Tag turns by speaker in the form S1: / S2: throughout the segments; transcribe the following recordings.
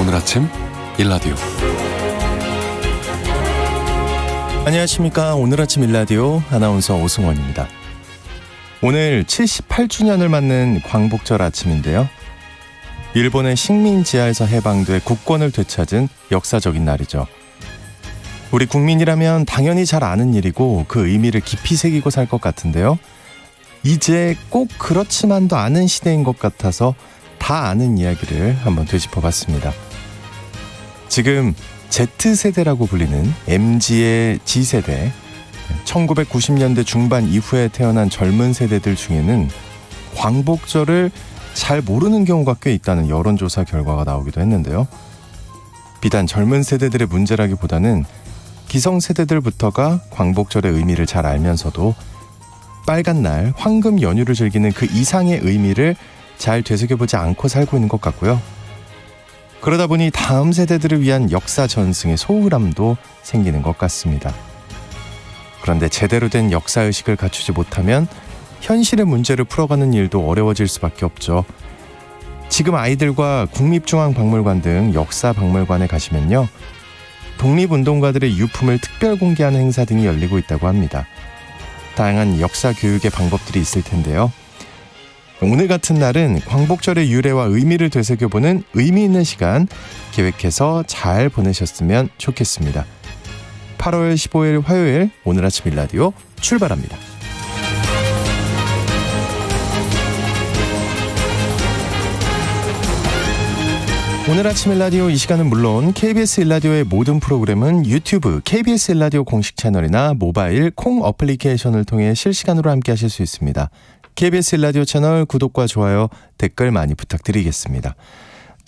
S1: 오늘 아침 일라디오.
S2: 안녕하십니까. 오늘 아침 일라디오 아나운서 오승원입니다. 오늘 78주년을 맞는 광복절 아침인데요. 일본의 식민지하에서 해방돼 국권을 되찾은 역사적인 날이죠. 우리 국민이라면 당연히 잘 아는 일이고 그 의미를 깊이 새기고 살 것 같은데요. 이제 꼭 그렇지만도 않은 시대인 것 같아서 다 아는 이야기를 한번 되짚어봤습니다. 지금 Z세대라고 불리는 MZ의 G세대, 1990년대 중반 이후에 태어난 젊은 세대들 중에는 광복절을 잘 모르는 경우가 꽤 있다는 여론조사 결과가 나오기도 했는데요. 비단 젊은 세대들의 문제라기보다는 기성세대들부터가 광복절의 의미를 잘 알면서도 빨간 날 황금 연휴를 즐기는 그 이상의 의미를 잘 되새겨보지 않고 살고 있는 것 같고요. 그러다 보니 다음 세대들을 위한 역사 전승의 소홀함도 생기는 것 같습니다. 그런데 제대로 된 역사의식을 갖추지 못하면 현실의 문제를 풀어가는 일도 어려워질 수밖에 없죠. 지금 아이들과 국립중앙박물관 등 역사박물관에 가시면요, 독립운동가들의 유품을 특별 공개하는 행사 등이 열리고 있다고 합니다. 다양한 역사 교육의 방법들이 있을 텐데요. 오늘 같은 날은 광복절의 유래와 의미를 되새겨보는 의미 있는 시간 계획해서 잘 보내셨으면 좋겠습니다. 8월 15일 화요일 오늘 아침 일라디오 출발합니다. 오늘 아침 일라디오 이 시간은 물론 KBS 일라디오의 모든 프로그램은 유튜브 KBS 일라디오 공식 채널이나 모바일 콩 어플리케이션을 통해 실시간으로 함께 하실 수 있습니다. KBS 일라디오 채널 구독과 좋아요, 댓글 많이 부탁드리겠습니다.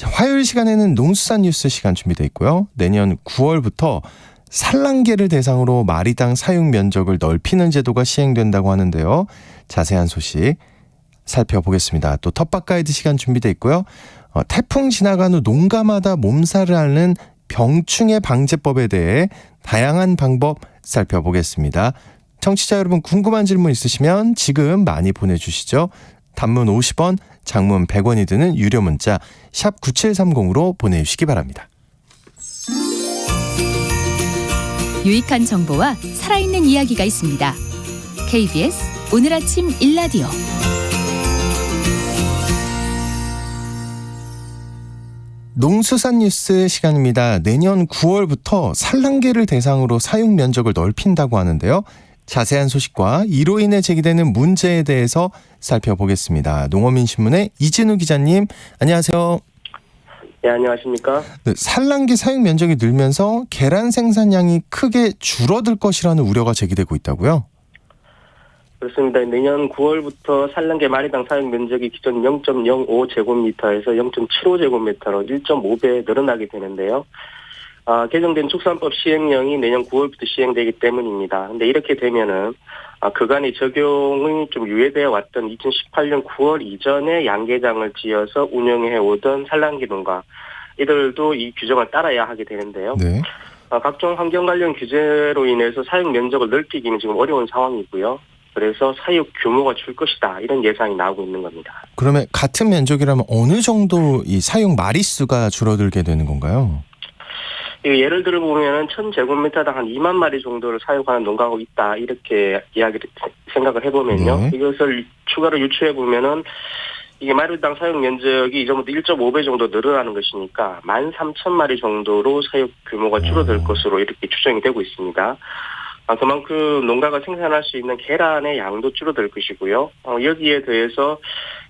S2: 화요일 시간에는 농수산 뉴스 시간 준비되어 있고요. 내년 9월부터 산란계를 대상으로 마리당 사육 면적을 넓히는 제도가 시행된다고 하는데요. 자세한 소식 살펴보겠습니다. 또 텃밭 가이드 시간 준비되어 있고요. 태풍 지나간 후 농가마다 몸살을 앓는 병충해 방제법에 대해 다양한 방법 살펴보겠습니다. 청취자 여러분, 궁금한 질문 있으시면 지금 많이 보내주시죠. 단문 50원, 장문 100원이 드는 유료 문자 샵 9730으로 보내주시기 바랍니다.
S3: 유익한 정보와 살아있는 이야기가 있습니다. KBS 오늘 아침 일라디오.
S2: 농수산 뉴스 시간입니다. 내년 9월부터 산란계를 대상으로 사육 면적을 넓힌다고 하는데요. 자세한 소식과 이로 인해 제기되는 문제에 대해서 살펴보겠습니다. 농어민신문의 이진우 기자님, 안녕하세요.
S4: 네, 안녕하십니까.
S2: 네, 산란계 사육 면적이 늘면서 계란 생산량이 크게 줄어들 것이라는 우려가 제기되고 있다고요?
S4: 그렇습니다. 내년 9월부터 산란계 마리당 사육 면적이 기존 0.05제곱미터에서 0.75제곱미터로 1.5배 늘어나게 되는데요. 개정된 축산법 시행령이 내년 9월부터 시행되기 때문입니다. 근데 이렇게 되면은 그간의 적용이 좀 유예되어 왔던 2018년 9월 이전에 양계장을 지어서 운영해 오던 산란계 농가 이들도 이 규정을 따라야 하게 되는데요.
S2: 네.
S4: 각종 환경 관련 규제로 인해서 사육 면적을 넓히기는 지금 어려운 상황이고요. 그래서 사육 규모가 줄 것이다, 이런 예상이 나오고 있는 겁니다.
S2: 그러면 같은 면적이라면 어느 정도 이 사육 마리수가 줄어들게 되는 건가요?
S4: 예를 들어 보면은 1000제곱미터당 한 2만 마리 정도를 사육하는 농가가 있다, 이렇게 생각을 해보면요.
S2: 네.
S4: 이것을 추가로 유추해 보면은 이게 마리당 사육 면적이 이전부터 1.5배 정도 늘어나는 것이니까 13,000마리 정도로 사육 규모가 줄어들 것으로 이렇게 추정이 되고 있습니다. 그만큼 농가가 생산할 수 있는 계란의 양도 줄어들 것이고요. 여기에 더해서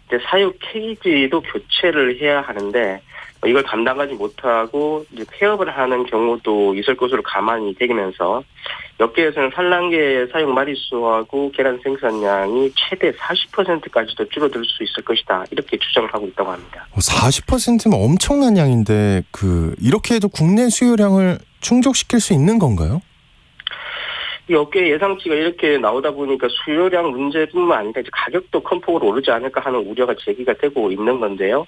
S4: 이제 사육 케이지도 교체를 해야 하는데 이걸 감당하지 못하고 이제 폐업을 하는 경우도 있을 것으로 감안이 되면서 업계에서는 산란계 사육 마리수하고 계란 생산량이 최대 40%까지도 줄어들 수 있을 것이다, 이렇게 추정을 하고 있다고 합니다.
S2: 40%면 엄청난 양인데 이렇게 해도 국내 수요량을 충족시킬 수 있는 건가요?
S4: 이 업계의 예상치가 이렇게 나오다 보니까 수요량 문제뿐만 아니라 이제 가격도 큰 폭으로 오르지 않을까 하는 우려가 제기가 되고 있는 건데요.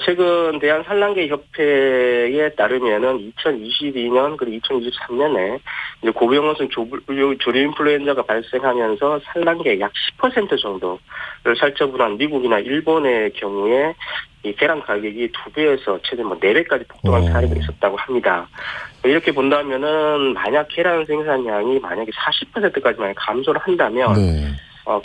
S4: 최근 대한산란계협회에 따르면은 2022년 그리고 2023년에 이제 고병원성 조류인플루엔자가 발생하면서 산란계 약 10% 정도를 살처분한 미국이나 일본의 경우에 이 계란 가격이 2배에서 최대 4배까지 폭등한 사례가 있었다고 합니다. 이렇게 본다면은 만약 계란 생산량이 만약에 40%까지만 감소를 한다면
S2: 네.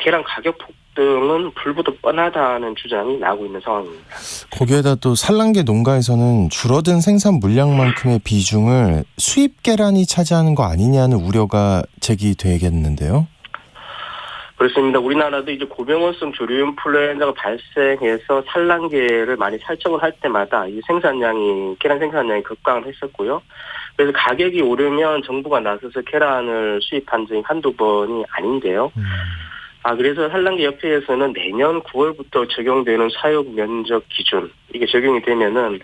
S4: 계란 가격 폭등은 불보듯 뻔하다는 주장이 나오고 있는 상황입니다.
S2: 거기에다 또 산란계 농가에서는 줄어든 생산 물량만큼의 비중을 수입 계란이 차지하는 거 아니냐는 우려가 제기되겠는데요.
S4: 그렇습니다. 우리나라도 이제 고병원성 조류 인플루엔자가 발생해서 산란계를 많이 살처분 할 때마다 이 계란 생산량이 급감을 했었고요. 그래서 가격이 오르면 정부가 나서서 계란을 수입한 적이 한두 번이 아닌데요. 그래서 산란계 협회에서는 내년 9월부터 적용되는 사육 면적 기준, 이게 적용이 되면은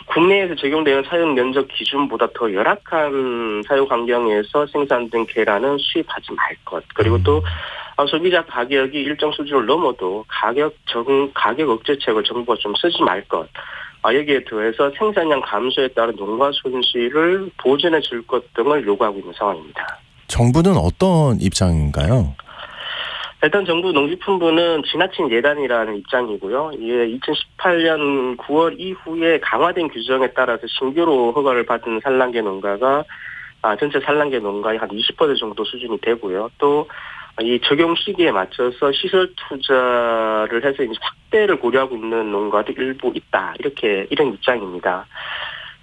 S4: 국내에서 적용되는 사육 면적 기준보다 더 열악한 사육 환경에서 생산된 계란은 수입하지 말 것. 그리고 또 소비자 가격이 일정 수준을 넘어도 가격 억제책을 정부가 좀 쓰지 말 것. 여기에 더해서 생산량 감소에 따른 농가 손실을 보전해 줄 것 등을 요구하고 있는 상황입니다.
S2: 정부는 어떤 입장인가요?
S4: 일단 정부 농식품부는 지나친 예단이라는 입장이고요. 이게 2018년 9월 이후에 강화된 규정에 따라서 신규로 허가를 받은 산란계 농가가 전체 산란계 농가의 한 20% 정도 수준이 되고요. 또 이 적용 시기에 맞춰서 시설 투자를 해서 이제 확대를 고려하고 있는 농가도 일부 있다. 이런 입장입니다.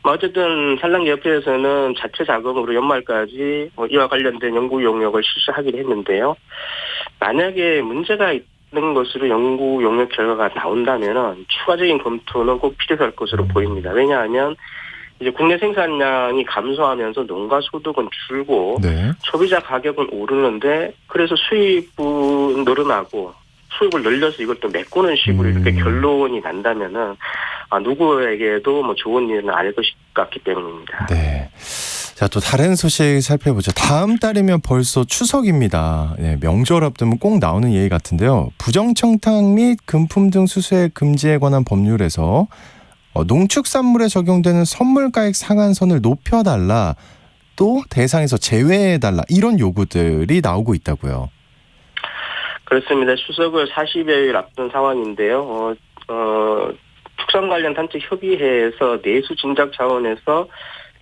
S4: 어쨌든 산란계 협회에서는 자체 자금으로 연말까지 이와 관련된 연구 용역을 실시하기로 했는데요. 만약에 문제가 있는 것으로 연구 용역 결과가 나온다면은 추가적인 검토는 꼭 필요할 것으로 보입니다. 왜냐하면 이제 국내 생산량이 감소하면서 농가 소득은 줄고
S2: 네.
S4: 소비자 가격은 오르는데 그래서 수입은 늘어나고 수입을 늘려서 이걸 또 메꾸는 식으로 이렇게 결론이 난다면은 누구에게도 좋은 일은 아닐 것 같기 때문입니다.
S2: 네. 자, 또 다른 소식 살펴보죠. 다음 달이면 벌써 추석입니다. 네, 명절 앞두면 꼭 나오는 예의 같은데요. 부정청탁 및 금품 등 수수의 금지에 관한 법률에서 농축산물에 적용되는 선물가액 상한선을 높여달라, 또 대상에서 제외해달라, 이런 요구들이 나오고 있다고요.
S4: 그렇습니다. 추석을 40여일 앞둔 상황인데요. 축산 관련 단체 협의회에서 내수 진작 차원에서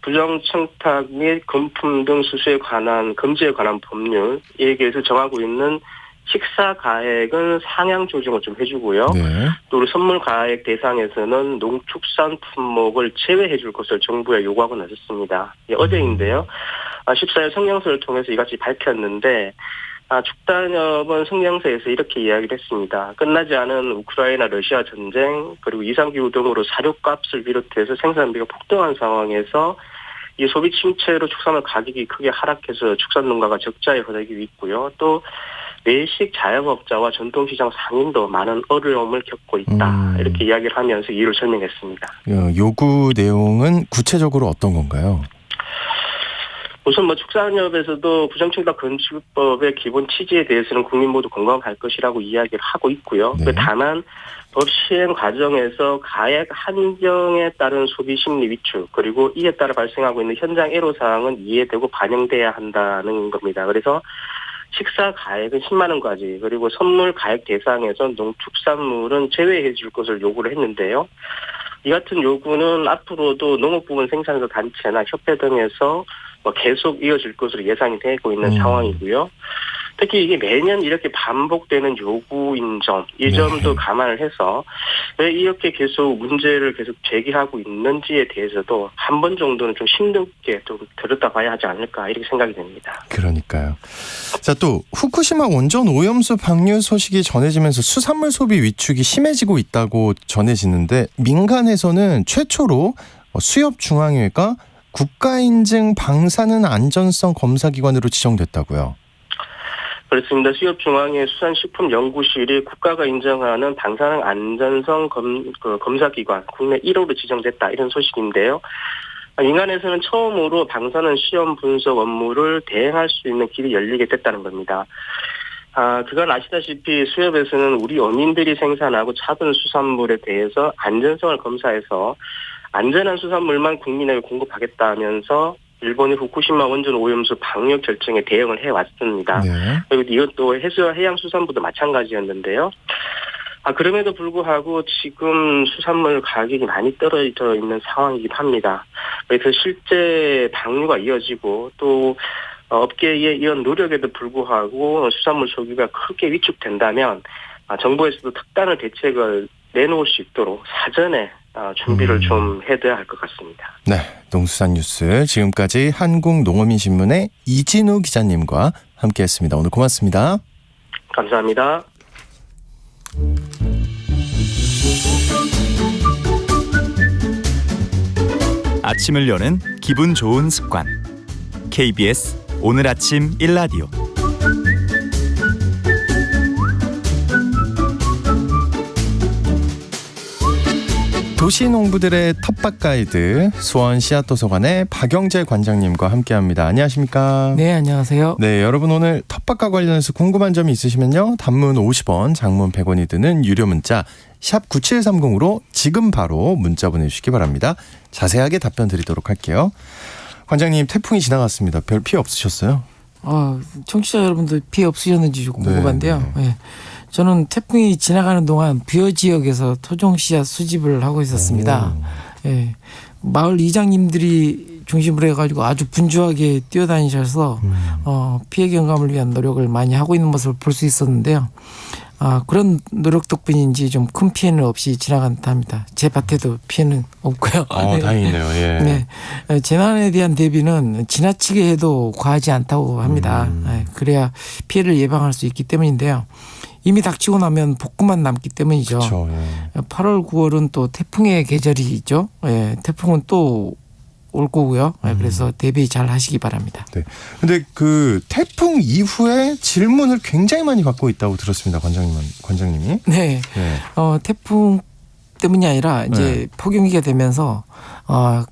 S4: 부정청탁 및 금품 등 수수에 관한 금지에 관한 법률, 이에 대해서 정하고 있는 식사 가액은 상향 조정을 좀 해주고요.
S2: 네.
S4: 또 우리 선물 가액 대상에서는 농축산 품목을 제외해 줄 것을 정부에 요구하고 나섰습니다. 어제인데요. 14일 성명서를 통해서 이같이 밝혔는데 축단협은 성명서에서 이렇게 이야기를 했습니다. 끝나지 않은 우크라이나 러시아 전쟁, 그리고 이상기후 등으로 사료값을 비롯해서 생산비가 폭등한 상황에서 이 소비 침체로 축산물 가격이 크게 하락해서 축산농가가 적자에 허덕이고 있고요. 또 외식 자영업자와 전통시장 상인도 많은 어려움을 겪고 있다. 이렇게 이야기를 하면서 이유를 설명했습니다.
S2: 요구 내용은 구체적으로 어떤 건가요?
S4: 우선 축산협에서도 부정청탁 금지법의 기본 취지에 대해서는 국민 모두 공감할 것이라고 이야기를 하고 있고요.
S2: 네.
S4: 다만 법 시행 과정에서 가액 한정에 따른 소비 심리 위축, 그리고 이에 따라 발생하고 있는 현장 애로사항은 이해되고 반영돼야 한다는 겁니다. 그래서 식사 가액은 10만 원까지, 그리고 선물 가액 대상에서 농축산물은 제외해 줄 것을 요구를 했는데요. 이 같은 요구는 앞으로도 농업부문 생산자 단체나 협회 등에서 계속 이어질 것으로 예상이 되고 있는 상황이고요. 특히 이게 매년 이렇게 반복되는 요구인 점, 이 점도 감안을 해서 왜 이렇게 계속 문제를 계속 제기하고 있는지에 대해서도 한 번 정도는 좀 심도있게 좀 들여다봐야 하지 않을까, 이렇게 생각이 됩니다.
S2: 그러니까요. 자, 또 후쿠시마 원전 오염수 방류 소식이 전해지면서 수산물 소비 위축이 심해지고 있다고 전해지는데, 민간에서는 최초로 수협중앙회가 국가인증 방사능 안전성 검사기관으로 지정됐다고요.
S4: 그렇습니다. 수협중앙회 수산식품연구실이 국가가 인정하는 방사능 안전성 검사기관, 국내 1호로 지정됐다, 이런 소식인데요. 민간에서는 처음으로 방사능 시험 분석 업무를 대행할 수 있는 길이 열리게 됐다는 겁니다. 그건 아시다시피 수협에서는 우리 어민들이 생산하고 잡은 수산물에 대해서 안전성을 검사해서 안전한 수산물만 국민에게 공급하겠다면서 일본의 후쿠시마 원전 오염수 방류 결정에 대응을 해왔습니다.
S2: 네.
S4: 그리고 이것도 해수와 해양수산부도 마찬가지였는데요. 그럼에도 불구하고 지금 수산물 가격이 많이 떨어져 있는 상황이긴 합니다. 그래서 실제 방류가 이어지고 또 업계의 이런 노력에도 불구하고 수산물 소비가 크게 위축된다면 정부에서도 특단의 대책을 내놓을 수 있도록 사전에 준비를 좀 해둬야 할 것 같습니다.
S2: 네, 농수산뉴스 지금까지 한국농어민신문의 이진우 기자님과 함께했습니다. 오늘 고맙습니다.
S4: 감사합니다.
S1: 아침을 여는 기분 좋은 습관. KBS 오늘 아침 일라디오.
S2: 도시농부들의 텃밭 가이드 수원 씨앗도서관의 박영재 관장님과 함께합니다. 안녕하십니까?
S5: 네, 안녕하세요.
S2: 네, 여러분 오늘 텃밭과 관련해서 궁금한 점이 있으시면요. 단문 50원, 장문 100원이 드는 유료 문자 샵 9730으로 지금 바로 문자 보내주시기 바랍니다. 자세하게 답변 드리도록 할게요. 관장님, 태풍이 지나갔습니다. 별 피해 없으셨어요?
S5: 청취자 여러분들 피해 없으셨는지 좀 궁금한데요.
S2: 네.
S5: 네. 저는 태풍이 지나가는 동안 부여 지역에서 토종 씨앗 수집을 하고 있었습니다. 예. 마을 이장님들이 중심으로 해가지고 아주 분주하게 뛰어다니셔서 피해 경감을 위한 노력을 많이 하고 있는 모습을 볼 수 있었는데요. 그런 노력 덕분인지 좀 큰 피해는 없이 지나간 듯합니다. 제 밭에도 피해는 없고요. 네.
S2: 다행이네요. 예.
S5: 네. 재난에 대한 대비는 지나치게 해도 과하지 않다고 합니다. 그래야 피해를 예방할 수 있기 때문인데요. 이미 닥치고 나면 복구만 남기 때문이죠.
S2: 그렇죠.
S5: 8월, 9월은 또 태풍의 계절이죠. 예, 태풍은 또 올 거고요. 그래서 대비 잘 하시기 바랍니다.
S2: 네. 근데 그 태풍 이후에 질문을 굉장히 많이 받고 있다고 들었습니다. 관장님이.
S5: 네. 태풍 때문이 아니라 이제 폭염기가 되면서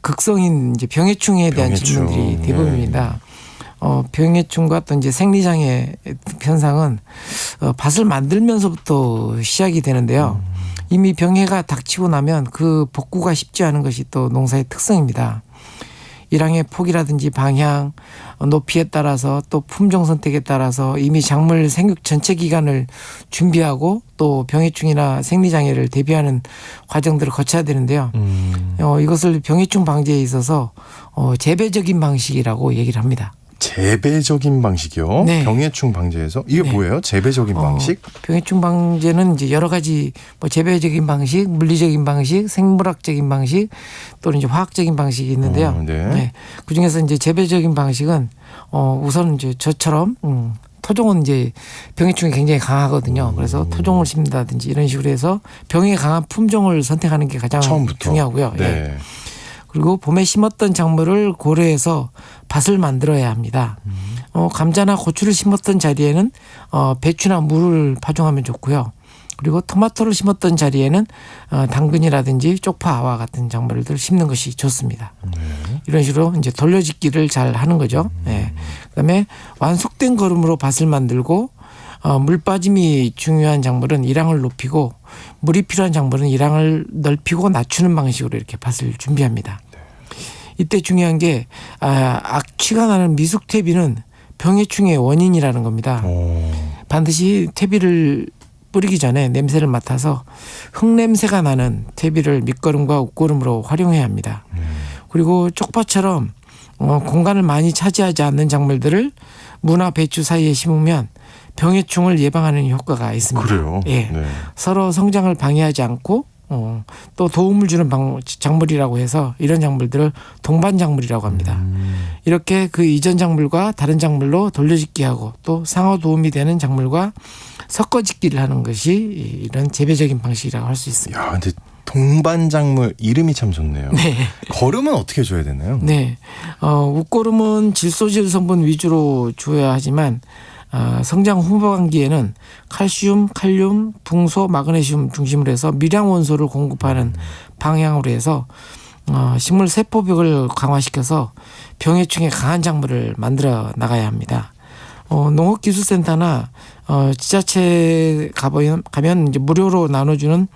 S5: 극성인 이제 병해충에 대한 질문들이 대부분입니다. 병해충과 또 이제 생리장애 현상은 밭을 만들면서부터 시작이 되는데요. 이미 병해가 닥치고 나면 그 복구가 쉽지 않은 것이 또 농사의 특성입니다. 일항의 폭이라든지 방향, 높이에 따라서 또 품종 선택에 따라서 이미 작물 생육 전체 기간을 준비하고 또 병해충이나 생리장애를 대비하는 과정들을 거쳐야 되는데요. 이것을 병해충 방지에 있어서 재배적인 방식이라고 얘기를 합니다.
S2: 재배적인 방식이요?
S5: 네.
S2: 병해충 방지에서? 이게 뭐예요? 재배적인 방식?
S5: 병해충 방제는 이제 여러 가지 재배적인 방식, 물리적인 방식, 생물학적인 방식 또는 이제 화학적인 방식이 있는데요. 네. 그 중에서 이제 재배적인 방식은 우선 이제 저처럼 토종은 이제 병해충이 굉장히 강하거든요. 그래서 토종을 심는다든지 이런 식으로 해서 병에 강한 품종을 선택하는 게 가장
S2: 처음부터.
S5: 중요하고요.
S2: 네.
S5: 예. 그리고 봄에 심었던 작물을 고려해서 밭을 만들어야 합니다. 감자나 고추를 심었던 자리에는 배추나 물을 파종하면 좋고요. 그리고 토마토를 심었던 자리에는 당근이라든지 쪽파와 같은 작물들 심는 것이 좋습니다. 이런 식으로 이제 돌려짓기를 잘 하는 거죠. 네. 그다음에 완숙된 거름으로 밭을 만들고 물 빠짐이 중요한 작물은 일항을 높이고 물이 필요한 작물은 일항을 넓히고 낮추는 방식으로 이렇게 밭을 준비합니다. 이때 중요한 게 악취가 나는 미숙퇴비는 병해충의 원인이라는 겁니다. 반드시 퇴비를 뿌리기 전에 냄새를 맡아서 흙냄새가 나는 퇴비를 밑거름과 윗거름으로 활용해야 합니다. 그리고 쪽파처럼 공간을 많이 차지하지 않는 작물들을 무나 배추 사이에 심으면 병해충을 예방하는 효과가 있습니다.
S2: 그래요?
S5: 예.
S2: 네.
S5: 서로 성장을 방해하지 않고 또 도움을 주는 작물이라고 해서 이런 작물들을 동반 작물이라고 합니다. 이렇게 그 이전 작물과 다른 작물로 돌려짓기하고 또 상호 도움이 되는 작물과 섞어짓기를 하는 것이 이런 재배적인 방식이라고 할 수 있습니다.
S2: 야, 근데 동반 작물 이름이 참 좋네요.
S5: 네.
S2: 거름은 어떻게 줘야 되나요?
S5: 네. 윗거름은 질소질 성분 위주로 줘야 하지만 성장 후반기에는 칼슘, 칼륨, 붕소, 마그네슘 중심으로 해서 미량 원소를 공급하는 방향으로 해서 식물 세포벽을 강화시켜서 병해충에 강한 작물을 만들어 나가야 합니다. 농업기술센터나 지자체 가면 이제 무료로 나눠주는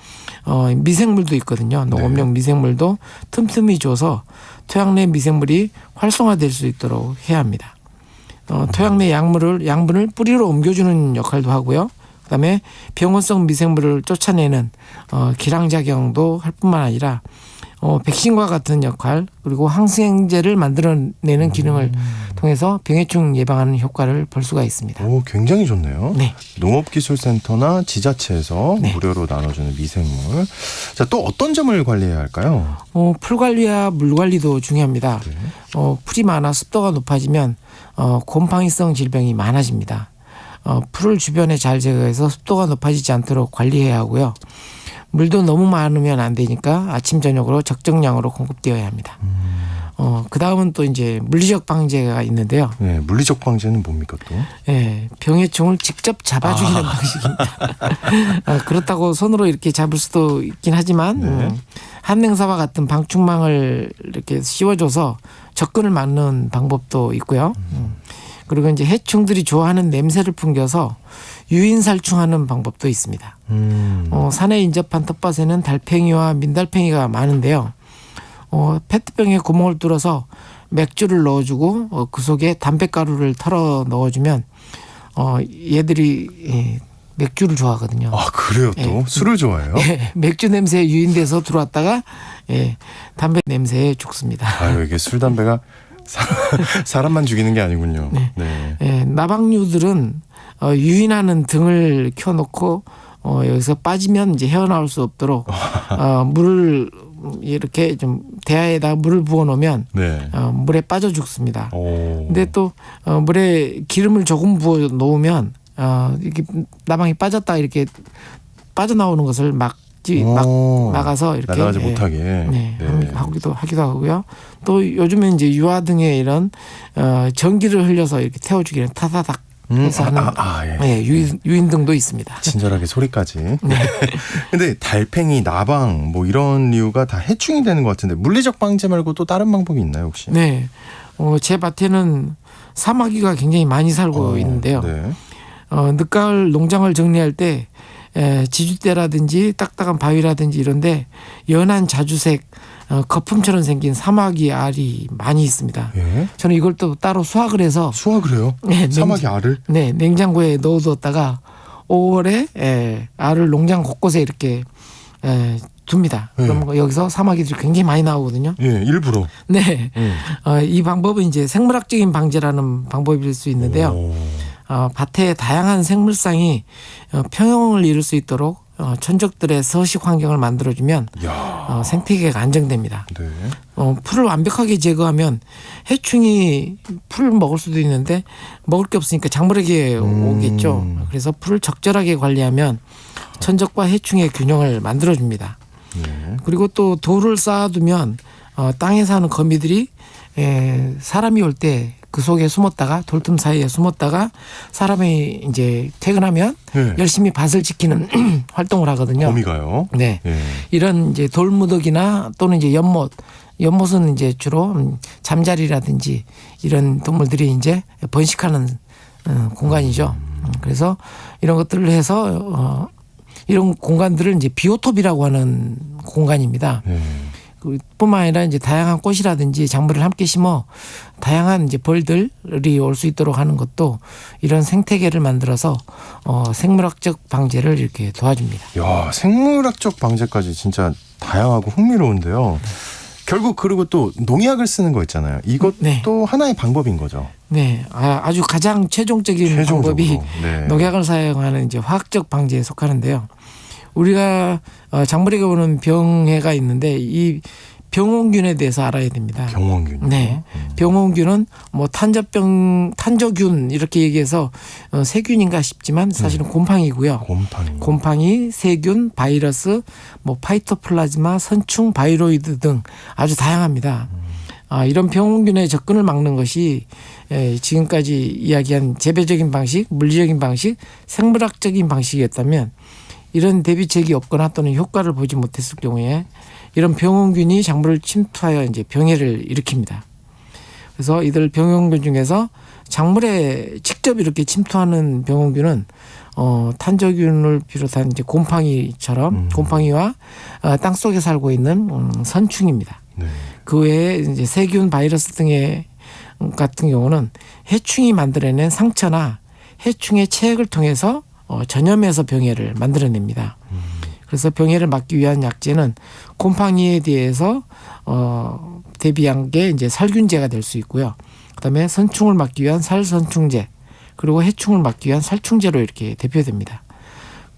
S5: 미생물도 있거든요. 농업용 미생물도 틈틈이 줘서 토양 내 미생물이 활성화될 수 있도록 해야 합니다. 토양 내 양분을 뿌리로 옮겨주는 역할도 하고요. 그다음에 병원성 미생물을 쫓아내는 기량작용도 할 뿐만 아니라 백신과 같은 역할 그리고 항생제를 만들어내는 기능을 통해서 병해충 예방하는 효과를 볼 수가 있습니다.
S2: 오, 굉장히 좋네요.
S5: 네.
S2: 농업기술센터나 지자체에서
S5: 네.
S2: 무료로 나눠주는 미생물. 자, 또 어떤 점을 관리해야 할까요?
S5: 풀 관리와 물 관리도 중요합니다.
S2: 네.
S5: 풀이 많아 습도가 높아지면 곰팡이성 질병이 많아집니다. 풀을 주변에 잘 제거해서 습도가 높아지지 않도록 관리해야 하고요. 물도 너무 많으면 안 되니까 아침 저녁으로 적정량으로 공급되어야 합니다. 그 다음은 또 이제 물리적 방제가 있는데요.
S2: 네, 물리적 방제는 뭡니까 또?
S5: 예, 병해충을 직접 잡아주기는 방식입니다. 그렇다고 손으로 이렇게 잡을 수도 있긴 하지만
S2: 네.
S5: 한냉사와 같은 방충망을 이렇게 씌워줘서 접근을 막는 방법도 있고요. 그리고 이제 해충들이 좋아하는 냄새를 풍겨서 유인살충하는 방법도 있습니다. 산에 인접한 텃밭에는 달팽이와 민달팽이가 많은데요. 페트병에 구멍을 뚫어서 맥주를 넣어주고 그 속에 담뱃가루를 털어 넣어주면 얘들이 맥주를 좋아하거든요.
S2: 아, 그래요 또?
S5: 예.
S2: 술을 좋아해요?
S5: 예, 맥주 냄새에 유인돼서 들어왔다가 담배 냄새에 죽습니다.
S2: 아유, 이게 술, 담배가 사람만 죽이는 게 아니군요. 네.
S5: 나방류들은 유인하는 등을 켜놓고 여기서 빠지면 이제 헤어나올 수 없도록 물을 이렇게 좀 대야에다가 물을 부어 놓으면
S2: 네.
S5: 물에 빠져 죽습니다.
S2: 오.
S5: 근데 또 물에 기름을 조금 부어 놓으면 이렇게 나방이 빠졌다 이렇게 빠져나오는 것을 막아서 이렇게
S2: 날아가지 못하게.
S5: 네. 하기도 하고요. 또 요즘에 이제 유화 등의 이런 전기를 흘려서 이렇게 태워주기는 타다닥 해서 하는
S2: 예.
S5: 유인 등도 있습니다.
S2: 친절하게 소리까지.
S5: 네.
S2: 근데 달팽이, 나방 뭐 이런 이유가 다 해충이 되는 것 같은데 물리적 방제 말고 또 다른 방법이 있나요 혹시?
S5: 네. 제 밭에는 사마귀가 굉장히 많이 살고 있는데요.
S2: 네.
S5: 늦가을 농장을 정리할 때 지주대라든지 딱딱한 바위라든지 이런데 연한 자주색 거품처럼 생긴 사마귀 알이 많이 있습니다.
S2: 예?
S5: 저는 이걸 또 따로 수확을 해서
S2: 수확을 해요?
S5: 네,
S2: 사마귀 알을?
S5: 네, 냉장고에 넣어두었다가 5월에 알을 농장 곳곳에 이렇게 둡니다.
S2: 네.
S5: 그럼 여기서 사마귀들이 굉장히 많이 나오거든요.
S2: 예, 일부러.
S5: 네, 이 방법은 이제 생물학적인 방제라는 방법일 수 있는데요.
S2: 오.
S5: 밭에 다양한 생물상이 평형을 이룰 수 있도록 천적들의 서식 환경을 만들어주면
S2: 야.
S5: 생태계가 안정됩니다.
S2: 네.
S5: 풀을 완벽하게 제거하면 해충이 풀을 먹을 수도 있는데 먹을 게 없으니까 작물에게 오겠죠. 그래서 풀을 적절하게 관리하면 천적과 해충의 균형을 만들어줍니다.
S2: 네.
S5: 그리고 또 돌을 쌓아두면 땅에 사는 거미들이 사람이 올 때 그 속에 숨었다가 돌틈 사이에 숨었다가 사람이 이제 퇴근하면
S2: 네.
S5: 열심히 밭을 지키는 활동을 하거든요.
S2: 거미가요?
S5: 네.
S2: 예.
S5: 이런 이제 돌무더기나 또는 이제 연못은 이제 주로 잠자리라든지 이런 동물들이 이제 번식하는 공간이죠. 그래서 이런 것들을 해서 이런 공간들을 이제 비오톱이라고 하는 공간입니다.
S2: 예.
S5: 뿐만 아니라 이제 다양한 꽃이라든지 작물을 함께 심어 다양한 이제 벌들이 올 수 있도록 하는 것도 이런 생태계를 만들어서 생물학적 방제를 이렇게 도와줍니다.
S2: 야, 생물학적 방제까지 진짜 다양하고 흥미로운데요. 결국 그리고 또 농약을 쓰는 거 있잖아요. 이것도
S5: 네.
S2: 하나의 방법인 거죠.
S5: 네, 아주 가장 최종적인
S2: 최종적으로.
S5: 방법이
S2: 네.
S5: 농약을 사용하는 이제 화학적 방제에 속하는데요. 우리가 작물에게 오는 병해가 있는데 이 병원균에 대해서 알아야 됩니다.
S2: 병원균.
S5: 네, 병원균은 뭐 탄저균 이렇게 얘기해서 세균인가 싶지만 사실은 곰팡이고요. 곰팡이, 세균, 바이러스, 뭐 파이토플라즈마, 선충, 바이로이드 등 아주 다양합니다. 이런 병원균의 접근을 막는 것이 지금까지 이야기한 재배적인 방식, 물리적인 방식, 생물학적인 방식이었다면 이런 대비책이 없거나 또는 효과를 보지 못했을 경우에 이런 병원균이 작물을 침투하여 이제 병해를 일으킵니다. 그래서 이들 병원균 중에서 작물에 직접 이렇게 침투하는 병원균은 탄저균을 비롯한 이제 곰팡이처럼 곰팡이와 땅 속에 살고 있는 선충입니다.
S2: 네.
S5: 그 외에 이제 세균, 바이러스 등의 같은 경우는 해충이 만들어낸 상처나 해충의 체액을 통해서 전염해서 병해를 만들어냅니다. 그래서 병해를 막기 위한 약제는 곰팡이에 대해서 대비한 게 이제 살균제가 될 수 있고요. 그다음에 선충을 막기 위한 살선충제, 그리고 해충을 막기 위한 살충제로 이렇게 대표됩니다.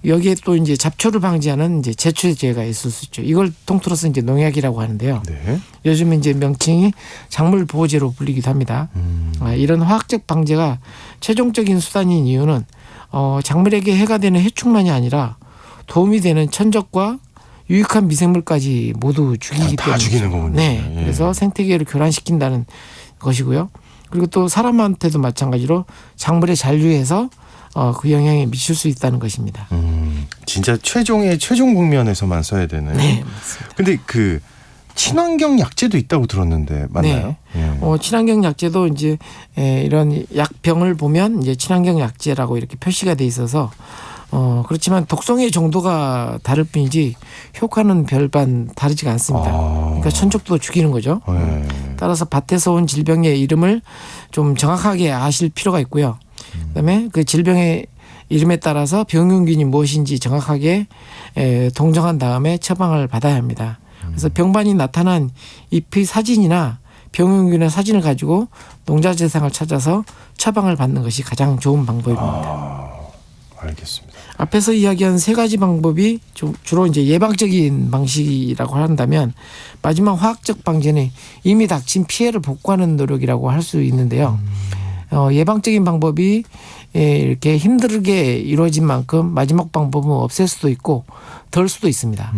S5: 여기에 또 이제 잡초를 방지하는 이제 제초제가 있을 수 있죠. 이걸 통틀어서 이제 농약이라고 하는데요.
S2: 네.
S5: 요즘 이제 명칭이 작물 보호제로 불리기도 합니다. 이런 화학적 방제가 최종적인 수단인 이유는 작물에게 해가 되는 해충만이 아니라 도움이 되는 천적과 유익한 미생물까지 모두 죽이기
S2: 다
S5: 때문에
S2: 죽이는 거군요.
S5: 네,
S2: 예.
S5: 그래서 생태계를 교란시킨다는 것이고요. 그리고 또 사람한테도 마찬가지로 작물에 잔류해서 그 영향에 미칠 수 있다는 것입니다.
S2: 진짜 최종 국면에서만 써야 되는.
S5: 네, 맞습니다.
S2: 근데 그 친환경 약제도 있다고 들었는데 맞나요?
S5: 네.
S2: 예.
S5: 친환경 약제도 이제 이런 약병을 보면 이제 친환경 약제라고 이렇게 표시가 돼 있어서 그렇지만 독성의 정도가 다를 뿐이지 효과는 별반 다르지가 않습니다. 그러니까 천적도 죽이는 거죠.
S2: 예.
S5: 따라서 밭에서 온 질병의 이름을 좀 정확하게 아실 필요가 있고요. 그다음에 그 질병의 이름에 따라서 병용균이 무엇인지 정확하게 동정한 다음에 처방을 받아야 합니다. 그래서 병반이 나타난 잎의 사진이나 병용균의 사진을 가지고 농자재상을 찾아서 처방을 받는 것이 가장 좋은 방법입니다.
S2: 알겠습니다.
S5: 앞에서 이야기한 세 가지 방법이 주로 이제 예방적인 방식이라고 한다면 마지막 화학적 방제는 이미 닥친 피해를 복구하는 노력이라고 할 수 있는데요. 예방적인 방법이 이렇게 힘들게 이루어진 만큼 마지막 방법은 없앨 수도 있고 덜 수도 있습니다.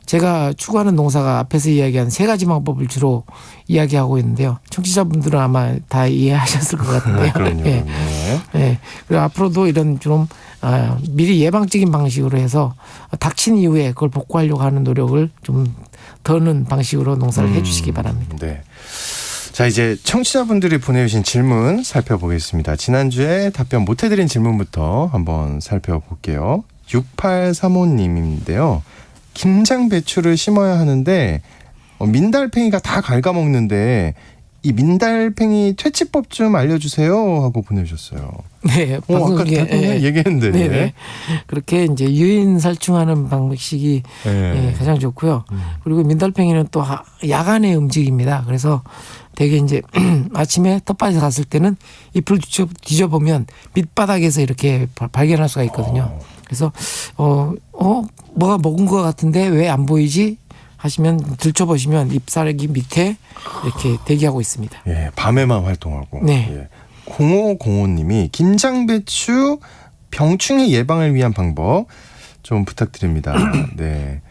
S5: 제가 추구하는 농사가 앞에서 이야기한 세 가지 방법을 주로 이야기하고 있는데요. 청취자분들은 아마 다 이해하셨을 것 같은데요.
S2: 그럼요.
S5: 네. 네. 그리고 앞으로도 이런 좀 미리 예방적인 방식으로 해서 닥친 이후에 그걸 복구하려고 하는 노력을 좀 더는 방식으로 농사를 해 주시기 바랍니다.
S2: 네. 자, 이제 청취자분들이 보내주신 질문 살펴보겠습니다. 지난주에 답변 못 해드린 질문부터 한번 살펴볼게요. 6835님인데요. 김장 배추를 심어야 하는데 민달팽이가 다 갉아먹는데 이 민달팽이 퇴치법 좀 알려주세요 하고 보내주셨어요.
S5: 네,
S2: 아까 얘기했는데.
S5: 네. 그렇게 이제 유인 살충하는 방식이 가장 좋고요. 그리고 민달팽이는 또 야간에 움직입니다. 그래서 되게 이제 아침에 텃밭에 갔을 때는 잎을 뒤져보면 밑바닥에서 이렇게 발견할 수가 있거든요. 그래서 뭐가 먹은 것 같은데 왜 안 보이지 하시면 들춰보시면 잎사귀 밑에 이렇게 대기하고 있습니다.
S2: 예, 밤에만 활동하고.
S5: 네.
S2: 예. 0505님이 김장배추 병충해 예방을 위한 방법 좀 부탁드립니다. 네.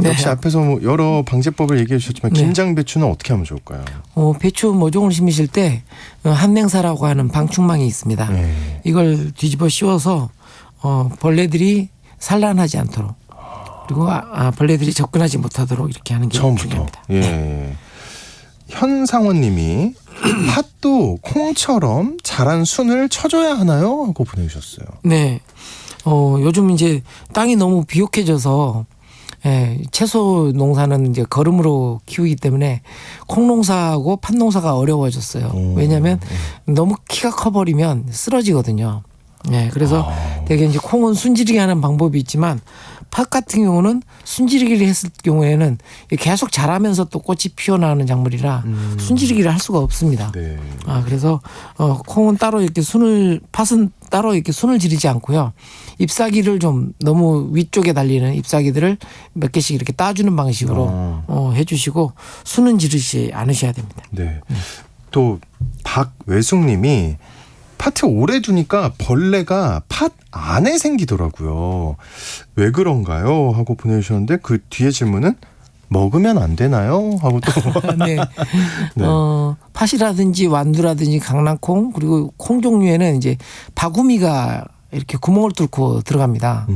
S2: 역시
S5: 네.
S2: 앞에서 뭐 여러 방제법을 얘기해 주셨지만
S5: 네.
S2: 김장배추는 어떻게 하면 좋을까요?
S5: 배추 모종을 심으실 때 한냉사라고 하는 방충망이 있습니다.
S2: 네.
S5: 이걸 뒤집어 씌워서 벌레들이 산란하지 않도록 그리고 벌레들이 접근하지 못하도록 이렇게 하는 게
S2: 처음부터.
S5: 중요합니다.
S2: 예.
S5: 네.
S2: 현상원님이 팥도 콩처럼 자란 순을 쳐줘야 하나요? 하고 보내주셨어요.
S5: 네. 요즘 이제 땅이 너무 비옥해져서 채소 농사는 이제 거름으로 키우기 때문에 콩 농사하고 팥 농사가 어려워졌어요. 왜냐하면 너무 키가 커버리면 쓰러지거든요. 네, 그래서 되게 이제 콩은 순지르기 하는 방법이 있지만 팥 같은 경우는 순지르기를 했을 경우에는 계속 자라면서 또 꽃이 피어나는 작물이라 순지르기를 할 수가 없습니다.
S2: 네.
S5: 그래서 콩은 따로 이렇게 팥은 따로 이렇게 순을 지르지 않고요. 잎사귀를 좀 너무 위쪽에 달리는 잎사귀들을 몇 개씩 이렇게 따주는 방식으로 해주시고 순은 지르지 않으셔야 됩니다.
S2: 네. 또 박외숙님이 팥에 오래 두니까 벌레가 팥 안에 생기더라고요. 왜 그런가요? 하고 보내주셨는데 그 뒤에 질문은 먹으면 안 되나요? 하고 또
S5: 네. 팥이라든지 완두라든지 강낭콩 그리고 콩 종류에는 이제 바구미가 이렇게 구멍을 뚫고 들어갑니다.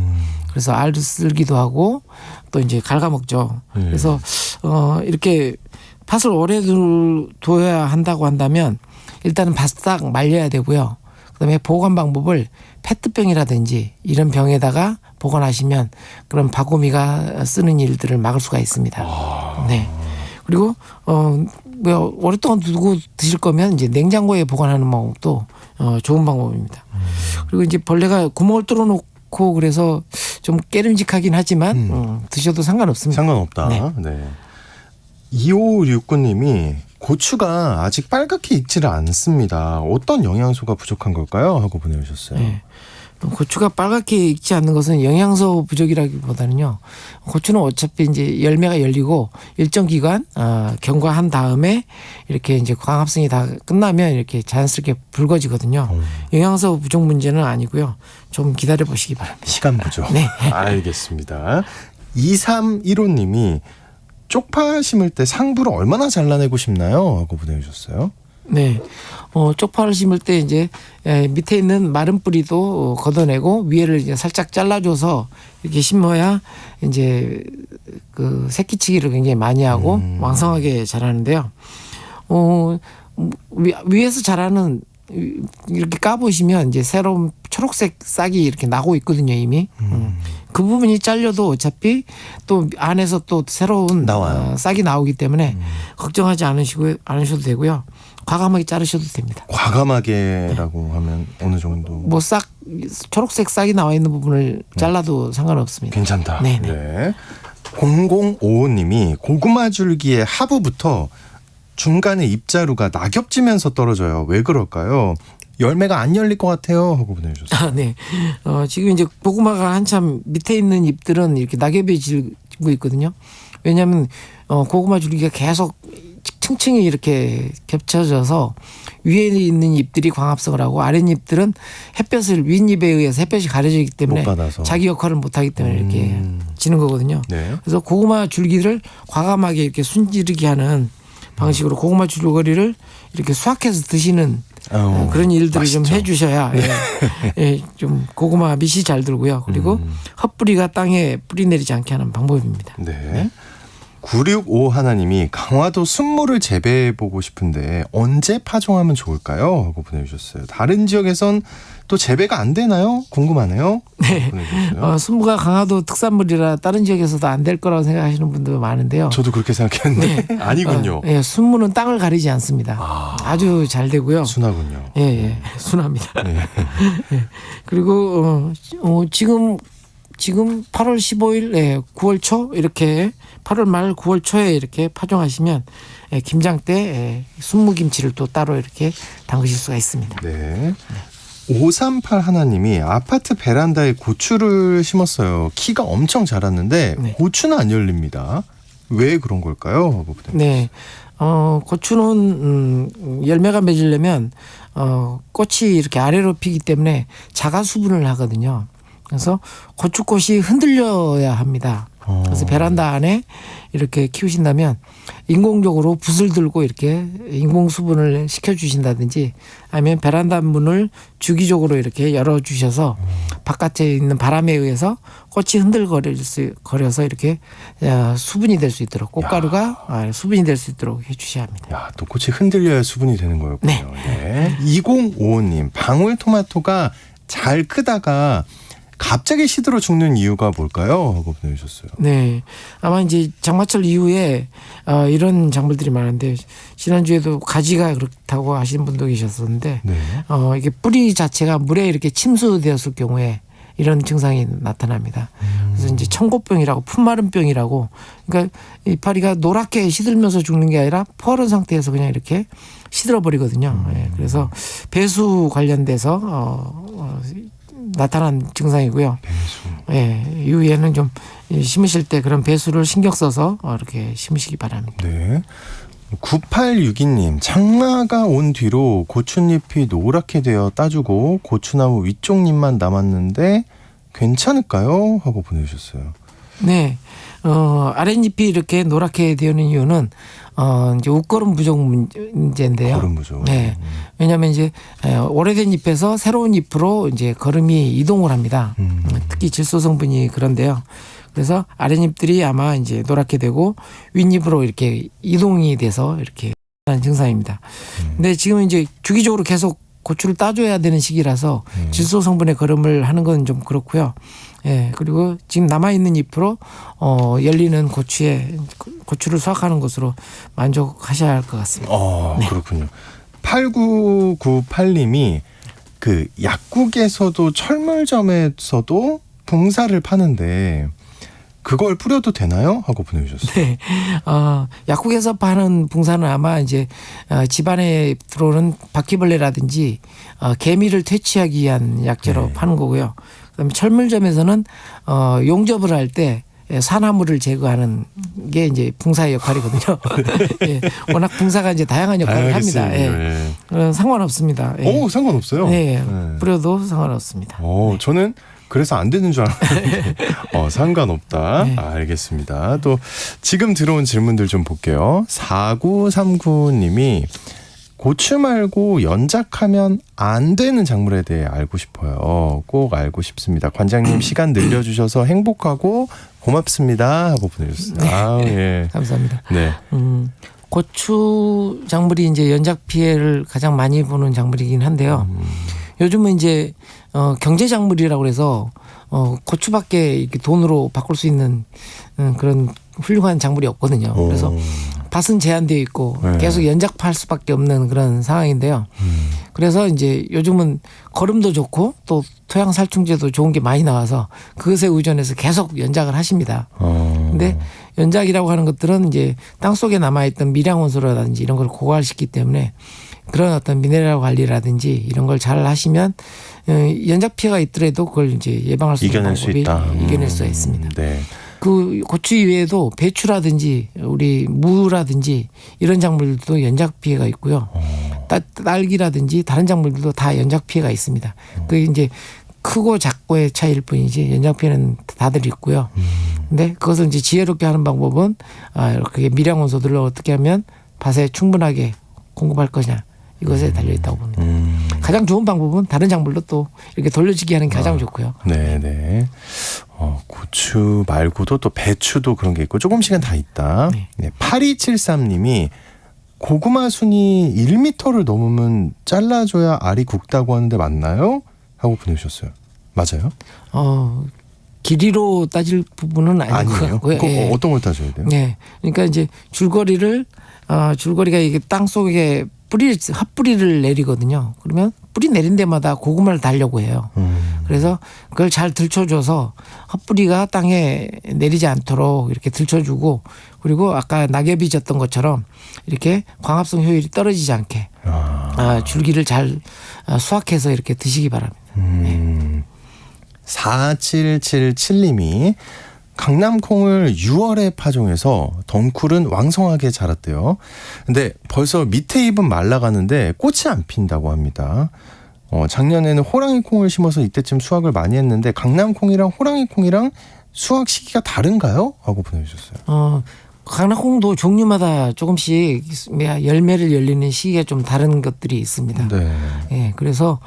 S5: 그래서 알을 쓸기도 하고 또 이제 갉아먹죠. 그래서 이렇게 팥을 오래 둬야 한다고 한다면 일단은 바싹 말려야 되고요. 그다음에 보관 방법을 페트병이라든지 이런 병에다가 보관하시면 그런 바구미가 쓰는 일들을 막을 수가 있습니다. 네. 그리고 오랫동안 두고 드실 거면 이제 냉장고에 보관하는 방법도 좋은 방법입니다. 그리고 이제 벌레가 구멍을 뚫어놓고 그래서 좀 깨름직하긴 하지만 드셔도 상관없습니다.
S2: 상관없다.
S5: 네.
S2: 네. 2569님이 고추가 아직 빨갛게 익지를 않습니다. 어떤 영양소가 부족한 걸까요? 하고 보내주셨어요.
S5: 네. 고추가 빨갛게 익지 않는 것은 영양소 부족이라기보다는요. 고추는 어차피 이제 열매가 열리고 일정 기간 경과한 다음에 이렇게 이제 광합성이 다 끝나면 이렇게 자연스럽게 붉어지거든요. 영양소 부족 문제는 아니고요. 좀 기다려 보시기 바랍니다.
S2: 시간 부족.
S5: 네.
S2: 알겠습니다. 2315님이 쪽파 심을 때 상부를 얼마나 잘라내고 싶나요? 하고 보내주셨어요.
S5: 네. 쪽파를 심을 때 이제 밑에 있는 마른 뿌리도 걷어내고 위에를 이제 살짝 잘라줘서 이렇게 심어야 이제 그 새끼치기를 굉장히 많이 하고 왕성하게 자라는데요. 위에서 자라는 이렇게 까보시면 이제 새로운 초록색 싹이 이렇게 나고 있거든요, 이미. 그 부분이 잘려도 어차피 또 안에서 또 새로운
S2: 나와요.
S5: 싹이 나오기 때문에 걱정하지 않으셔도 되고요. 과감하게 자르셔도 됩니다.
S2: 과감하게라고 하면 어느 정도?
S5: 뭐 초록색 싹이 나와 있는 부분을 잘라도 상관없습니다.
S2: 괜찮다.
S5: 네네.
S2: 네. 0055님이 고구마 줄기의 하부부터 중간에 잎자루가 낙엽지면서 떨어져요. 왜 그럴까요? 열매가 안 열릴 것 같아요. 하고 보내주셨어요.
S5: 네. 지금 이제 고구마가 한참 밑에 있는 잎들은 이렇게 낙엽이 지고 있거든요. 왜냐하면 고구마 줄기가 계속 층층이 이렇게 겹쳐져서 위에 있는 잎들이 광합성을 하고 아랫잎들은 햇볕을 윗잎에 의해서 햇볕이 가려져 있기 때문에
S2: 못 받아서.
S5: 자기 역할을 못하기 때문에 이렇게 지는 거거든요.
S2: 네.
S5: 그래서 고구마 줄기를 과감하게 이렇게 순지르게 하는 방식으로 고구마 줄거리를 이렇게 수확해서 드시는 그런 일들을
S2: 맛있죠.
S5: 좀 해주셔야 예, 좀 고구마 밑이 잘 들고요. 그리고 헛뿌리가 땅에 뿌리 내리지 않게 하는 방법입니다.
S2: 네. 965 하나님이 강화도 순무를 재배해 보고 싶은데 언제 파종하면 좋을까요? 하고 보내주셨어요. 다른 지역에선 또 재배가 안 되나요? 궁금하네요.
S5: 네.
S2: 보내주셨어요.
S5: 순무가 강화도 특산물이라 다른 지역에서도 안 될 거라고 생각하시는 분들 많은데요.
S2: 저도 그렇게 생각했는데 아니군요.
S5: 예, 순무는 땅을 가리지 않습니다. 아주 잘 되고요.
S2: 순하군요.
S5: 예, 순합니다.
S2: 네.
S5: 예. 그리고 지금 8월 15일, 9월 초 이렇게 8월 말 9월 초에 이렇게 파종하시면 김장 때 순무김치를 또 따로 이렇게 담그실 수가 있습니다.
S2: 네. 538 하나님이 아파트 베란다에 고추를 심었어요. 키가 엄청 자랐는데
S5: 네.
S2: 고추는 안 열립니다. 왜 그런 걸까요? 하고
S5: 네. 고추는 열매가 맺으려면 꽃이 이렇게 아래로 피기 때문에 자가 수분을 하거든요. 그래서 고추꽃이 흔들려야 합니다. 그래서 베란다 안에 이렇게 키우신다면 인공적으로 붓을 들고 이렇게 인공 수분을 시켜주신다든지 아니면 베란다 문을 주기적으로 이렇게 열어주셔서 바깥에 있는 바람에 의해서 꽃이 흔들거려서 이렇게 수분이 될 수 있도록 꽃가루가 수분이 될 수 있도록 해주셔야 합니다.
S2: 야, 또 꽃이 흔들려야 수분이 되는 거였군요.
S5: 네.
S2: 네. 2055님, 방울토마토가 잘 크다가 갑자기 시들어 죽는 이유가 뭘까요? 하고 보내주셨어요.
S5: 네. 아마 이제 장마철 이후에 이런 작물들이 많은데 지난주에도 가지가 그렇다고 하시는 분도 계셨었는데
S2: 네.
S5: 이게 뿌리 자체가 물에 이렇게 침수되었을 경우에 이런 증상이 나타납니다. 그래서 이제 청고병이라고 풋마른병이라고 그러니까 이파리가 노랗게 시들면서 죽는 게 아니라 퍼른 상태에서 그냥 이렇게 시들어 버리거든요. 예, 그래서 배수 관련돼서 나타난 증상이고요.
S2: 배수.
S5: 예, 이후에는 좀 심으실 때 그런 배수를 신경 써서 이렇게 심으시기 바랍니다.
S2: 네. 9862님, 장마가 온 뒤로 고추잎이 노랗게 되어 따주고 고추나무 위쪽 잎만 남았는데 괜찮을까요? 하고 보내주셨어요.
S5: 네. 아랫잎이 이렇게 노랗게 되는 이유는 이제 옷걸음 부족 문제인데요.
S2: 걸음 부족.
S5: 네. 왜냐하면 이제 오래된 잎에서 새로운 잎으로 이제 걸음이 이동을 합니다. 특히 질소 성분이 그런데요. 그래서 아랫잎들이 아마 이제 노랗게 되고 윗잎으로 이렇게 이동이 돼서 이렇게 하는 증상입니다. 근데 지금 이제 주기적으로 계속 고추를 따줘야 되는 시기라서 질소 성분의 걸음을 하는 건 좀 그렇고요. 예, 그리고 지금 남아있는 잎으로 열리는 고추를 수확하는 것으로 만족하셔야 할 것 같습니다.
S2: 그렇군요. 8998님이 그 약국에서도 철물점에서도 붕사를 파는데 그걸 뿌려도 되나요? 하고 보내주셨어요.
S5: 네. 약국에서 파는 붕사는 아마 이제 집안에 들어오는 바퀴벌레라든지 개미를 퇴치하기 위한 약재로
S2: 네.
S5: 파는 거고요. 그다음에 철물점에서는 용접을 할 때 산화물을 제거하는 게 이제 붕사의 역할이거든요. 예, 워낙 붕사가 이제 다양한 역할을 합니다. 예. 상관없습니다. 예.
S2: 오, 상관없어요.
S5: 네, 뿌려도 상관없습니다.
S2: 오, 저는 그래서 안 되는 줄 알았는데 상관없다.
S5: 네.
S2: 알겠습니다. 또 지금 들어온 질문들 좀 볼게요. 4939님이 고추 말고 연작하면 안 되는 작물에 대해 알고 싶어요. 꼭 알고 싶습니다. 관장님 시간 늘려주셔서 행복하고 고맙습니다 하고 보내주셨어요.
S5: 네.
S2: 아, 예.
S5: 감사합니다.
S2: 네.
S5: 고추 작물이 이제 연작 피해를 가장 많이 보는 작물이긴 한데요. 요즘은 이제 경제 작물이라고 해서 고추밖에 이렇게 돈으로 바꿀 수 있는 그런 훌륭한 작물이 없거든요. 그래서 밭은 제한되어 있고
S2: 네.
S5: 계속 연작할 수밖에 없는 그런 상황인데요. 그래서 이제 요즘은 거름도 좋고 또 토양 살충제도 좋은 게 많이 나와서 그것에 의존해서 계속 연작을 하십니다. 근데 연작이라고 하는 것들은 이제 땅 속에 남아있던 미량원소라든지 이런 걸 고갈시키기 때문에 그런 어떤 미네랄 관리라든지 이런 걸 잘 하시면 연작 피해가 있더라도 그걸 이제 예방할 수 있는
S2: 이겨낼 수
S5: 방법이
S2: 있다.
S5: 이겨낼 수가 있습니다.
S2: 네.
S5: 그 고추 이외에도 배추라든지 우리 무라든지 이런 작물들도 연작 피해가 있고요. 딸기라든지 다른 작물들도 다 연작 피해가 있습니다. 그게 이제 크고 작고의 차이일 뿐이지 연작 피해는 다들 있고요. 근데 그것을 이제 지혜롭게 하는 방법은 이렇게 미량 원소들을 어떻게 하면 밭에 충분하게 공급할 거냐 이것에 달려 있다고 봅니다. 가장 좋은 방법은 다른 작물로 또 이렇게 돌려주기 하는 게 가장 좋고요.
S2: 네네. 고추 말고도 또 배추도 그런 게 있고 조금씩은 다 있다.
S5: 네.
S2: 네, 8273님이 고구마 순이 1m를 넘으면 잘라줘야 알이 굵다고 하는데 맞나요? 하고 보내주셨어요. 맞아요?
S5: 길이로 따질 부분은 아닌 것
S2: 아니에요.
S5: 같고요.
S2: 그거
S5: 예.
S2: 어떤 걸 따져야 돼요?
S5: 네. 그러니까 이제 줄거리가 이게 땅 속에 핫뿌리를 내리거든요. 그러면 뿌리 내린 데마다 고구마를 달려고 해요. 그래서 그걸 잘 들춰줘서 핫뿌리가 땅에 내리지 않도록 이렇게 들춰주고 그리고 아까 낙엽이 졌던 것처럼 이렇게 광합성 효율이 떨어지지 않게 줄기를 잘 수확해서 이렇게 드시기 바랍니다.
S2: 4777님이 강남콩을 6월에 파종해서 덩쿨은 왕성하게 자랐대요. 근데 벌써 밑에 잎은 말라가는데 꽃이 안 핀다고 합니다. 작년에는 호랑이콩을 심어서 이때쯤 수확을 많이 했는데 강남콩이랑 호랑이콩이랑 수확 시기가 다른가요? 하고 보내주셨어요.
S5: 강낭콩도 종류마다 조금씩 열매를 열리는 시기가 좀 다른 것들이 있습니다.
S2: 네.
S5: 예, 그래서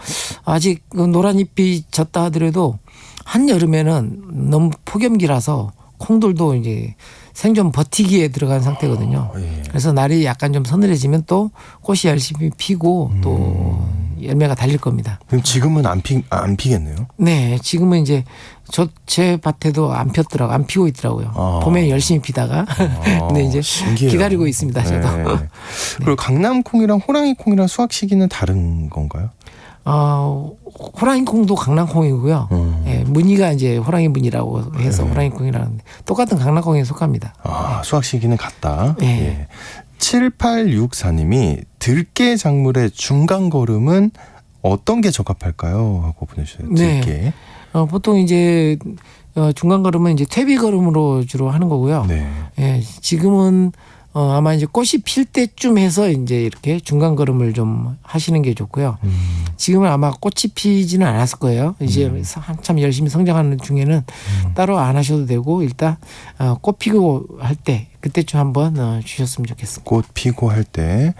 S5: 아직 노란 잎이 졌다 하더라도 한여름에는 너무 폭염기라서 콩들도 이제 생존 버티기에 들어간 상태거든요.
S2: 예.
S5: 그래서 날이 약간 좀 서늘해지면 또 꽃이 열심히 피고 또 열매가 달릴 겁니다.
S2: 그럼 지금은 안 피겠네요.
S5: 네, 지금은 이제 제 밭에도 안 피고 있더라고요. 봄에 열심히 피다가 근데 이제
S2: 신기해요.
S5: 기다리고 있습니다. 저도.
S2: 네. 그리고 강남콩이랑 호랑이콩이랑 수확 시기는 다른 건가요?
S5: 호랑이콩도 강낭콩이고요. 예, 무늬가 이제 호랑이 무늬라고 해서 호랑이콩이라는데 똑같은 강낭콩에 속합니다.
S2: 수확 시기는 같다.
S5: 예.
S2: 예. 7864님이 들깨 작물의 중간 거름은 어떤 게 적합할까요? 하고 보내주셨어요.
S5: 네.
S2: 들깨.
S5: 보통 이제 중간 걸음은 이제 퇴비 걸음으로 주로 하는 거고요.
S2: 네.
S5: 예, 지금은 아마 이제 꽃이 필 때쯤 해서 이제 이렇게 중간 걸음을 좀 하시는 게 좋고요. 지금은 아마 꽃이 피지는 않았을 거예요. 이제 한참 열심히 성장하는 중에는 따로 안 하셔도 되고 일단 꽃 피고 할 때 그때쯤 한번 주셨으면 좋겠습니다.
S2: 꽃 피고 할 때.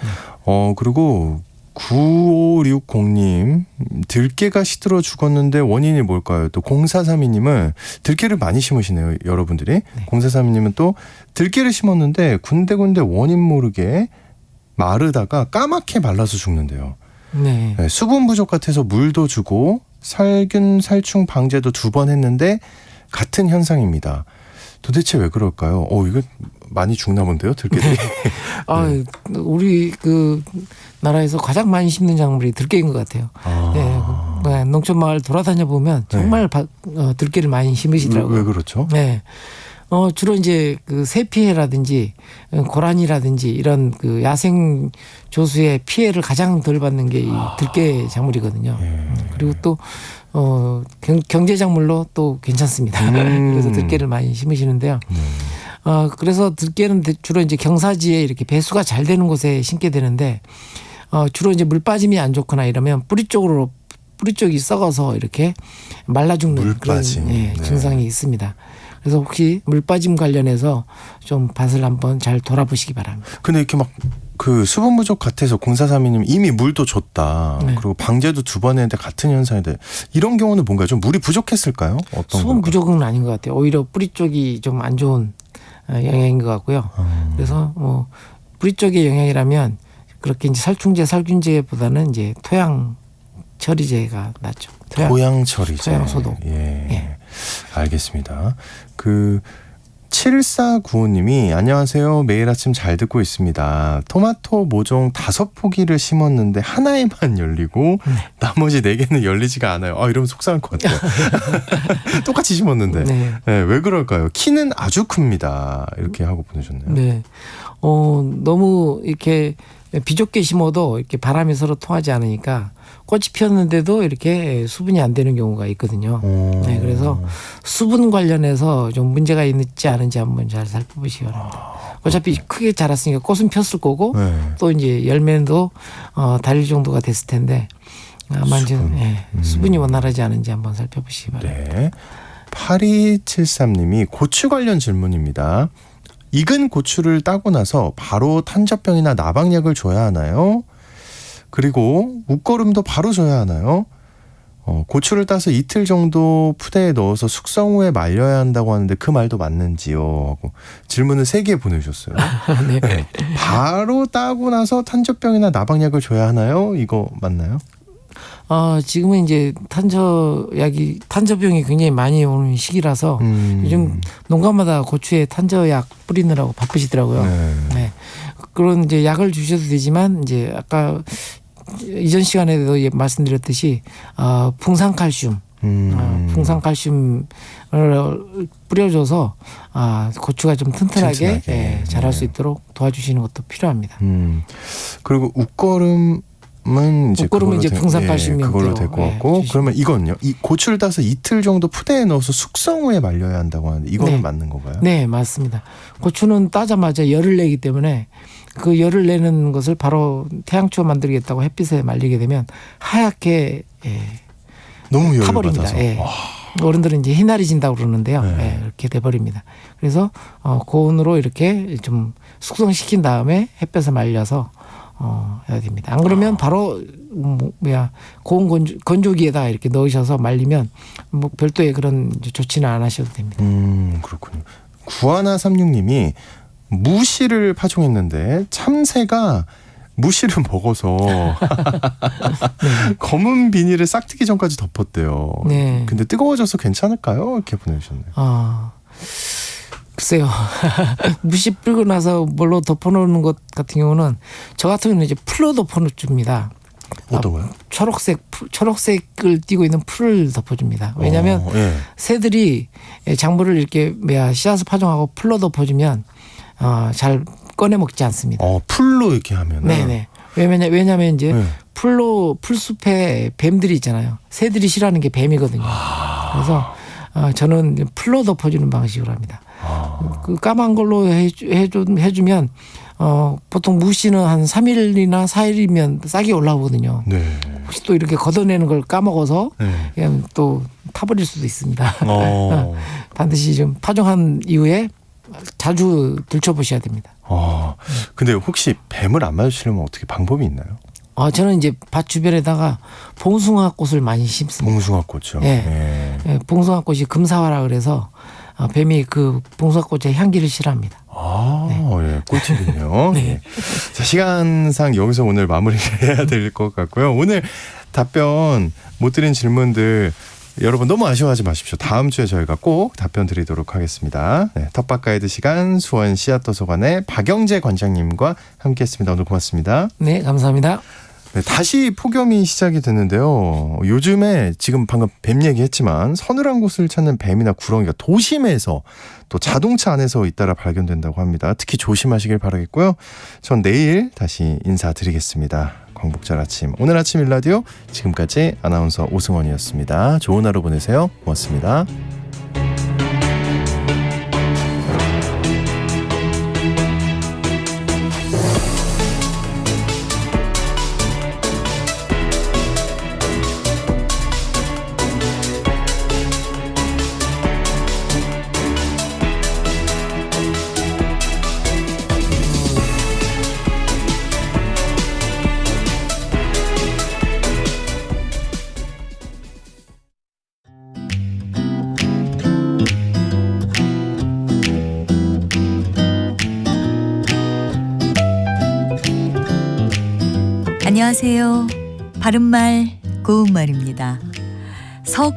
S2: 그리고 9560님 들깨가 시들어 죽었는데 원인이 뭘까요? 또 0432님은 들깨를 많이 심으시네요. 여러분들이.
S5: 네.
S2: 0432님은 또 들깨를 심었는데 군데군데 원인 모르게 마르다가 까맣게 말라서 죽는데요.
S5: 네.
S2: 네, 수분 부족 같아서 물도 주고 살균 살충 방제도 2번 했는데 같은 현상입니다. 도대체 왜 그럴까요? 이거 많이 죽나 본데요, 들깨들이.
S5: 우리 그 나라에서 가장 많이 심는 작물이 들깨인 것 같아요. 네, 농촌 마을 돌아다녀 보면 정말 들깨를 많이 심으시더라고요.
S2: 왜 그렇죠?
S5: 네. 주로 이제 그 새 피해라든지 고라니라든지 이런 그 야생 조수의 피해를 가장 덜 받는 게 이 들깨 작물이거든요. 그리고 또 경제 작물로 또 괜찮습니다. 그래서 들깨를 많이 심으시는데요. 그래서 들깨는 주로 이제 경사지에 이렇게 배수가 잘 되는 곳에 심게 되는데 주로 이제 물 빠짐이 안 좋거나 이러면 뿌리 쪽이 썩어서 이렇게 말라 죽는
S2: 물빠짐.
S5: 그런 증상이 있습니다. 그래서 혹시 물빠짐 관련해서 좀 밭을 한번 잘 돌아보시기 바랍니다.
S2: 근데 이렇게 막 그 수분 부족 같아서 0432님 이미 물도 줬다. 그리고 방제도 2번 했는데 같은 현상인데 이런 경우는 뭔가 좀 물이 부족했을까요? 어떤
S5: 수분 부족은 아닌 것 같아요. 오히려 뿌리 쪽이 좀 안 좋은 영향인 것 같고요. 그래서 뭐 뿌리 쪽의 영향이라면 그렇게 이제 살충제, 살균제보다는 이제 토양 처리제가 낫죠.
S2: 토양 처리제.
S5: 토양 소독.
S2: 예. 알겠습니다. 그 7495님이 안녕하세요. 매일 아침 잘 듣고 있습니다. 토마토 모종 5포기를 심었는데 하나에만 열리고 나머지 4개는 열리지가 않아요. 이러면 속상할 것 같아요. 똑같이 심었는데. 네, 왜 그럴까요? 키는 아주 큽니다. 이렇게 하고 보내셨네요.
S5: 네. 너무 이렇게 비좁게 심어도 이렇게 바람이 서로 통하지 않으니까 꽃이 피었는데도 이렇게 수분이 안 되는 경우가 있거든요. 네, 그래서 수분 관련해서 좀 문제가 있는지 않은지 한번 잘 살펴보시기 바랍니다. 어차피 크게 자랐으니까 꽃은 폈을 거고 또 이제 열매도 달릴 정도가 됐을 텐데 아마 수분이 원활하지 않은지 한번 살펴보시기 바랍니다.
S2: 네. 8273님이 고추 관련 질문입니다. 익은 고추를 따고 나서 바로 탄저병이나 나방약을 줘야 하나요? 그리고 웃거름도 바로 줘야 하나요? 고추를 따서 이틀 정도 푸대에 넣어서 숙성 후에 말려야 한다고 하는데 그 말도 맞는지요? 하고 질문을 3개 보내주셨어요. 네. 바로 따고 나서 탄저병이나 나방약을 줘야 하나요? 이거 맞나요?
S5: 지금은 이제 탄저병이 굉장히 많이 오는 시기라서 요즘 농가마다 고추에 탄저약 뿌리느라고 바쁘시더라고요. 네. 그런 이제 약을 주셔도 되지만 이제 아까 이전 시간에도 말씀드렸듯이 풍산칼슘, 풍산칼슘을 뿌려줘서 고추가 좀 튼튼하게 자랄 수 있도록 도와주시는 것도 필요합니다.
S2: 그리고 웃거름은 이제
S5: 풍산칼슘이
S2: 그걸로 될 것 같고 그러면 이건요? 이 고추를 따서 이틀 정도 푸대에 넣어서 숙성 후에 말려야 한다고 하는데 이거는 맞는 건가요?
S5: 네, 맞습니다. 고추는 따자마자 열을 내기 때문에 그 열을 내는 것을 바로 태양초 만들겠다고 햇빛에 말리게 되면 하얗게
S2: 너무 열을
S5: 타버립니다.
S2: 받아서.
S5: 어른들은 이제 희날이 진다고 그러는데요. 이렇게 돼버립니다. 그래서 고온으로 이렇게 좀 숙성시킨 다음에 햇볕에 말려서 해야 됩니다. 안 그러면 바로 고온 건조기에다 이렇게 넣으셔서 말리면 뭐 별도의 그런 조치는 안 하셔도 됩니다.
S2: 그렇군요. 9136님이 무씨를 파종했는데 참새가 무씨를 먹어서 검은 비닐을 싹트기 전까지 덮었대요.
S5: 네.
S2: 근데 뜨거워져서 괜찮을까요? 이렇게 보내주셨네요.
S5: 글쎄요. 무씨 뿌리고 나서 뭘로 덮어놓는 것 같은 경우는 저 같은 경우는 이제 풀로 덮어줍니다.
S2: 어떤 거요?
S5: 초록색을 띠고 있는 풀을 덮어줍니다. 왜냐하면 새들이 작물을 이렇게 씨앗을 파종하고 풀로 덮어주면 잘 꺼내 먹지 않습니다.
S2: 풀로 이렇게 하면.
S5: 네네. 왜냐하면 이제 풀숲에 뱀들이 있잖아요. 새들이 싫어하는 게 뱀이거든요. 그래서 저는 풀로 덮어주는 방식으로 합니다. 그 까만 걸로 해주면 보통 무씨는 한 3일이나 4일이면 싹이 올라오거든요. 네. 혹시 또 이렇게 걷어내는 걸 까먹어서 그냥 또 타버릴 수도 있습니다. 반드시 좀 파종한 이후에 자주 들춰보셔야 됩니다.
S2: 근데 혹시 뱀을 안 맞으시려면 어떻게 방법이 있나요?
S5: 저는 이제 밭 주변에다가 봉숭아꽃을 많이 심습니다.
S2: 봉숭아꽃이요?
S5: 네. 봉숭아꽃이 금사화라 그래서 뱀이 그 봉숭아꽃의 향기를 싫어합니다.
S2: 꿀팁이네요.
S5: 네.
S2: 자, 시간상 여기서 오늘 마무리를 해야 될 것 같고요. 오늘 답변 못 드린 질문들 여러분 너무 아쉬워하지 마십시오. 다음 주에 저희가 꼭 답변 드리도록 하겠습니다. 네, 텃밭 가이드 시간 수원 씨앗도서관의 박영재 관장님과 함께했습니다. 오늘 고맙습니다.
S5: 네, 감사합니다.
S2: 네, 다시 폭염이 시작이 됐는데요. 요즘에 지금 방금 뱀 얘기했지만 서늘한 곳을 찾는 뱀이나 구렁이가 도심에서 또 자동차 안에서 잇따라 발견된다고 합니다. 특히 조심하시길 바라겠고요. 전 내일 다시 인사드리겠습니다. 광복절 아침, 오늘 아침 일라디오 지금까지 아나운서 오승원이었습니다. 좋은 하루 보내세요. 고맙습니다.
S6: 안녕하세요. 바른말 고운말입니다. 석